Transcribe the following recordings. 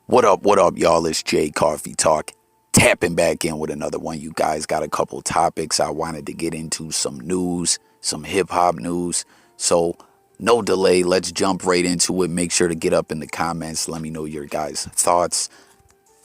What up, y'all? It's Jay Coffee Talk. Tapping back in with another one. You guys got a couple topics I wanted to get into, some news, some hip hop news. So, no delay. Let's jump right into it. Make sure to get up in the comments. Let me know your guys' thoughts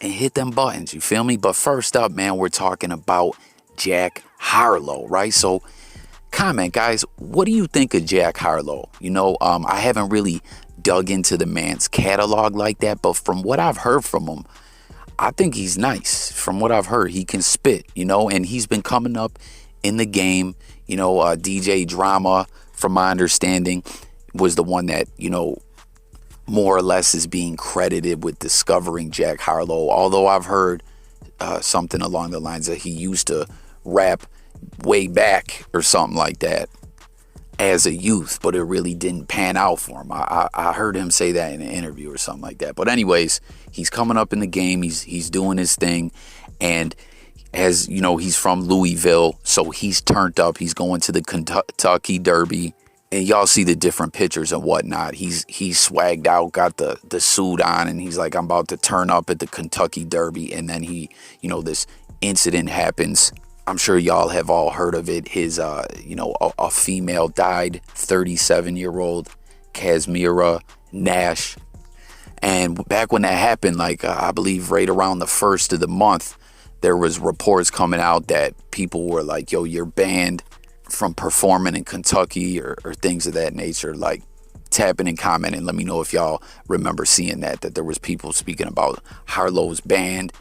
and hit them buttons. You feel me? But first up, man, we're talking about Jack Harlow, right? So, comment, guys. What do you think of Jack Harlow? I haven't really dug into the man's catalog like that, but from what I've heard from him, I think he's nice. From what I've heard, he can spit, and he's been coming up in the game. DJ Drama, from my understanding, was the one that, more or less is being credited with discovering Jack Harlow. Although I've heard something along the lines that he used to rap way back or something like that as a youth, but it really didn't pan out for him. I heard him say that in an interview or something like that. But anyways, he's coming up in the game. He's doing his thing. And as you know, he's from Louisville, so he's turned up. He's going to the Kentucky Derby. And y'all see the different pictures and whatnot. He's swagged out, got the suit on, and he's like, I'm about to turn up at the Kentucky Derby. And then this incident happens. I'm sure y'all have all heard of it. A female died, 37-year-old Kasmira Nash. And back when that happened, I believe right around the first of the month, there was reports coming out that people were like, yo, you're banned from performing in Kentucky or things of that nature. Like, tapping and commenting. Let me know if y'all remember seeing that there was people speaking about Harlow's banned.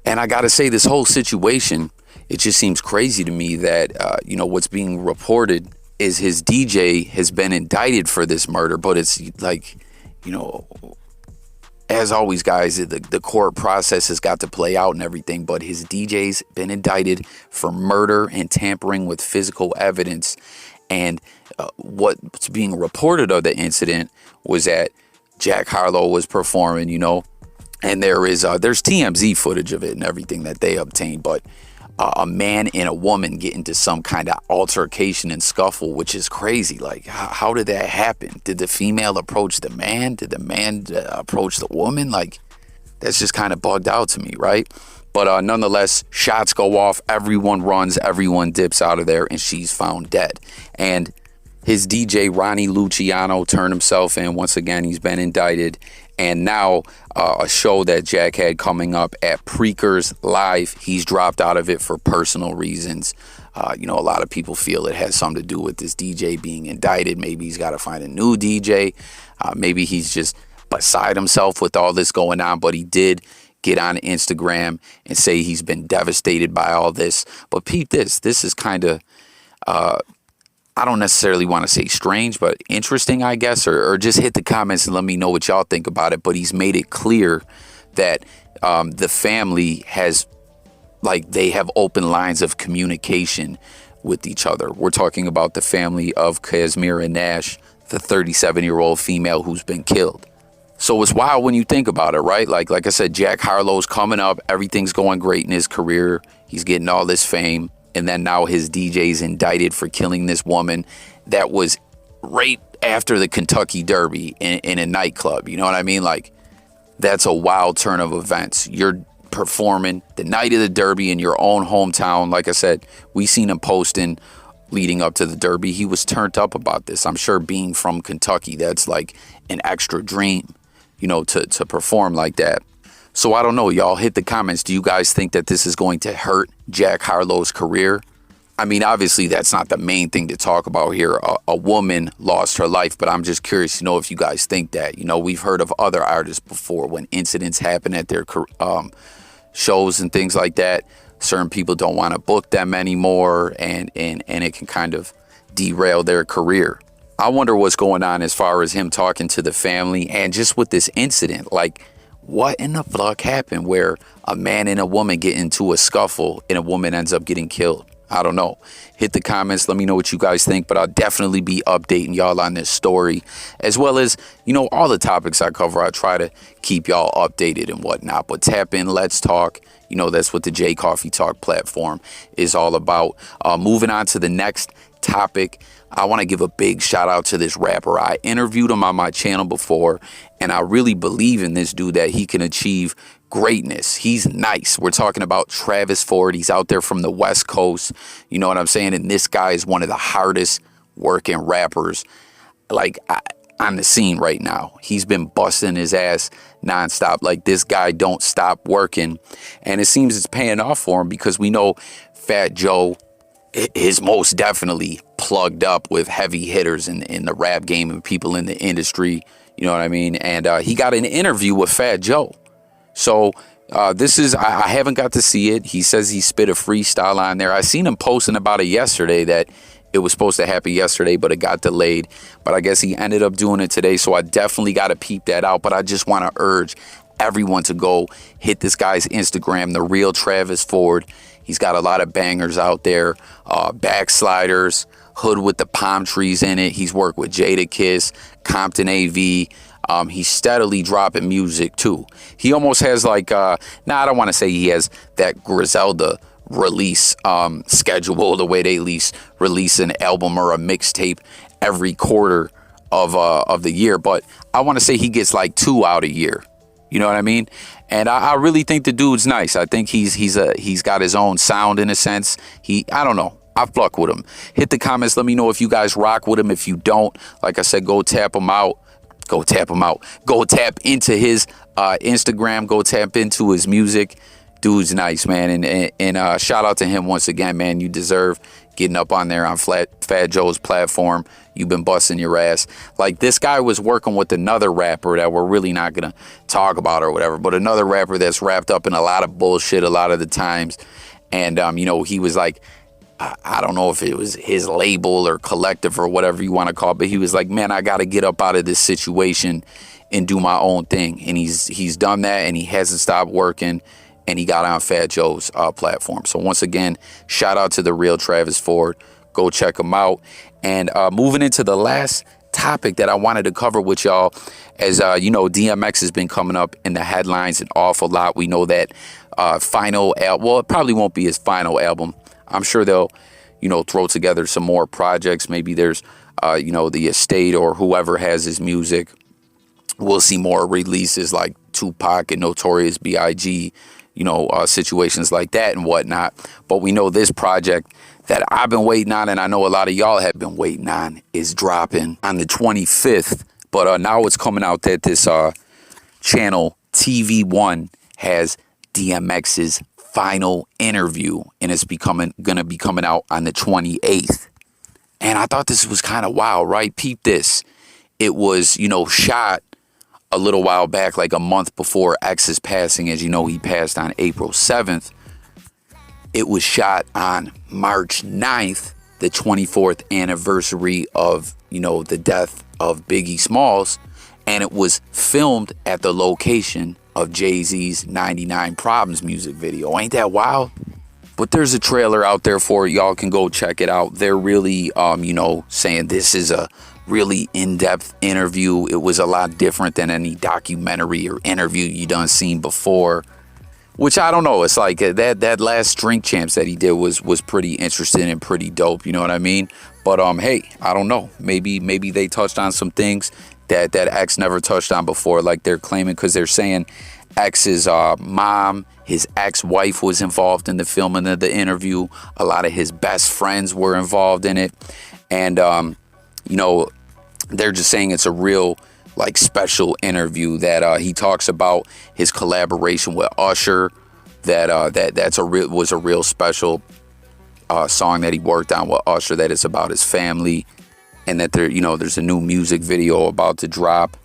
And I got to say, this whole situation, it just seems crazy to me that, what's being reported is his DJ has been indicted for this murder. But it's like, as always, guys, the court process has got to play out and everything. But his DJ's been indicted for murder and tampering with physical evidence. And what's being reported of the incident was that Jack Harlow was performing, and there's TMZ footage of it and everything that they obtained. But a man and a woman get into some kind of altercation and scuffle, which is crazy. Like, how did that happen? Did the female approach the man? Did the man approach the woman? Like, that's just kind of bugged out to me, right? But nonetheless, shots go off. Everyone runs. Everyone dips out of there, and she's found dead. And his DJ, Ronnie Lucciano, turned himself in. Once again, he's been indicted. And now a show that Jack had coming up at Preakers Live, he's dropped out of it for personal reasons. A lot of people feel it has something to do with this DJ being indicted. Maybe he's got to find a new DJ. Maybe he's just beside himself with all this going on. But he did get on Instagram and say he's been devastated by all this. But peep this. This is kind of... I don't necessarily want to say strange, but interesting, I guess, or just hit the comments and let me know what y'all think about it. But he's made it clear that the family has, they have open lines of communication with each other. We're talking about the family of Kasmira Nash, the 37-year-old female who's been killed. So it's wild when you think about it, right? Like I said, Jack Harlow's coming up. Everything's going great in his career. He's getting all this fame. And then now his DJ's indicted for killing this woman that was right after the Kentucky Derby in a nightclub. You know what I mean? Like, that's a wild turn of events. You're performing the night of the Derby in your own hometown. Like I said, we seen him posting leading up to the Derby. He was turned up about this. I'm sure being from Kentucky, that's like an extra dream, to perform like that. So I don't know, y'all. Hit the comments. Do you guys think that this is going to hurt Jack Harlow's career? I mean, obviously, that's not the main thing to talk about here. A woman lost her life, but I'm just curious to know if you guys think that. We've heard of other artists before when incidents happen at their shows and things like that. Certain people don't want to book them anymore, and it can kind of derail their career. I wonder what's going on as far as him talking to the family and just with this incident. Like, what in the fuck happened where a man and a woman get into a scuffle and a woman ends up getting killed? I don't know. Hit the comments. Let me know what you guys think. But I'll definitely be updating y'all on this story, as well as, all the topics I cover. I try to keep y'all updated and whatnot. But tap in. Let's talk. That's what the J Coffee Talk platform is all about. Moving on to the next topic, I want to give a big shout out to this rapper. I interviewed him on my channel before, and I really believe in this dude that he can achieve greatness. He's nice. We're talking about Travis Ford. He's out there from the West Coast. You know what I'm saying? And this guy is one of the hardest working rappers like on the scene right now. He's been busting his ass nonstop. Like, this guy don't stop working, and it seems it's paying off for him, because we know Fat Joe is most definitely plugged up with heavy hitters in the rap game and people in the industry. You know what I mean? And he got an interview with Fat Joe. So this is, I haven't got to see it. He says he spit a freestyle on there. I seen him posting about it yesterday, that it was supposed to happen yesterday, but it got delayed. But I guess he ended up doing it today. So I definitely got to peep that out. But I just want to urge everyone to go hit this guy's Instagram, The Real Travis Ford. He's got a lot of bangers out there. Backsliders, Hood with the Palm Trees in it. He's worked with Jadakiss, Compton AV. He's steadily dropping music too. He almost has like, I don't want to say he has that Griselda release schedule, the way they release an album or a mixtape every quarter of the year. But I want to say he gets like 2 out a year. You know what I mean? And I really think the dude's nice. I think he's got his own sound in a sense. I don't know. I fuck with him. Hit the comments. Let me know if you guys rock with him. If you don't, like I said, go tap him out. Go tap him out. Go tap into his Instagram. Go tap into his music. Dude's nice, man. And shout out to him once again, man. You deserve getting up on there on Fat Joe's platform. You've been busting your ass. Like, this guy was working with another rapper that we're really not going to talk about or whatever, but another rapper that's wrapped up in a lot of bullshit a lot of the times. And, you know, he was like, I don't know if it was his label or collective or whatever you want to call it, but he was like, man, I got to get up out of this situation and do my own thing. And he's done that, and he hasn't stopped working, and he got on Fat Joe's platform. So once again, shout out to The Real Travis Ford. Go check him out. And moving into the last topic that I wanted to cover with y'all, as you know, DMX has been coming up in the headlines an awful lot. We know that final album, well, it probably won't be his final album. I'm sure they'll, you know, throw together some more projects. Maybe there's, you know, the estate or whoever has his music. We'll see more releases like Tupac and Notorious B.I.G., you know, situations like that and whatnot. But we know this project that I've been waiting on, and I know a lot of y'all have been waiting on, is dropping on the 25th. But now it's coming out that this channel TV1 has DMX's final interview, and it's gonna be coming out on the 28th. And I thought this was kind of wild, right? Peep this. It was, you know, shot a little while back, like a month before X's passing. As you know, he passed on April 7th. It was shot on March 9th, the 24th anniversary of, you know, the death of Biggie Smalls. And it was filmed at the location of Jay-Z's 99 Problems music video. Ain't that wild? But there's a trailer out there for it. Y'all can go check it out. They're really, you know, saying this is a really in-depth interview. It was a lot different than any documentary or interview you done seen before. Which, I don't know. It's like that last Drink Champs that he did was pretty interesting and pretty dope. You know what I mean? But hey, I don't know. Maybe they touched on some things that X never touched on before, like they're claiming, because they're saying X's mom, his ex-wife was involved in the filming of the interview. A lot of his best friends were involved in it. And, you know, they're just saying it's a real, like, special interview that he talks about his collaboration with Usher. Was a real special song that he worked on with Usher, that it's about his family. And that there's a new music video about to drop.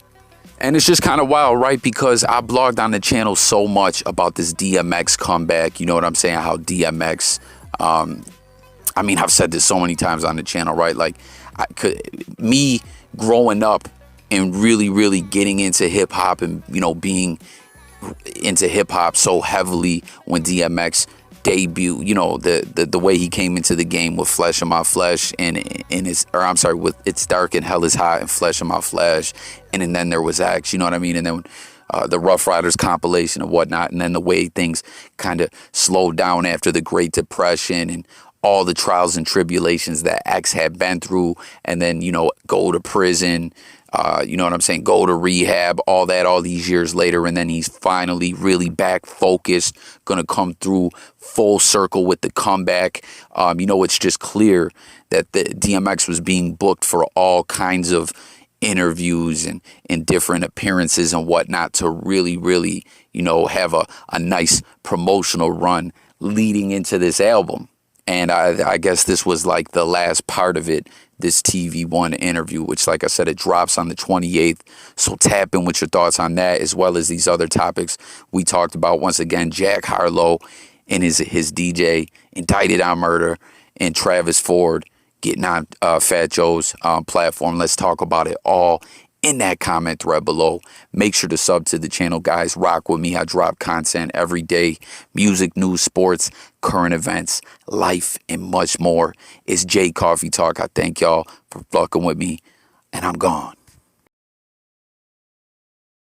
And it's just kind of wild, right? Because I blogged on the channel so much about this DMX comeback. You know what I'm saying? How DMX, I mean, I've said this so many times on the channel, right? Like, me growing up and really, really getting into hip hop and, you know, being into hip hop so heavily when DMX debut, you know, the way he came into the game with Flesh of My Flesh and with It's Dark and Hell is Hot and Flesh of My Flesh, and then there was X, you know what I mean, and then the Rough Riders compilation and whatnot, and then the way things kind of slowed down after the Great Depression and all the trials and tribulations that X had been through, and then, go to prison, you know what I'm saying, go to rehab, all that, all these years later, and then he's finally really back focused, gonna come through full circle with the comeback. It's just clear that the DMX was being booked for all kinds of interviews and different appearances and whatnot to really, really, have a nice promotional run leading into this album. And I guess this was like the last part of it, this TV One interview, which, like I said, it drops on the 28th. So tap in with your thoughts on that, as well as these other topics we talked about. Once again, Jack Harlow and his DJ, indicted on murder, and Travis Ford getting on Fat Joe's platform. Let's talk about it all in that comment thread below. Make sure to sub to the channel, guys. Rock with me. I drop content every day. Music, news, sports, current events, life, and much more. It's J Coffee Talk. I thank y'all for fucking with me, and I'm gone.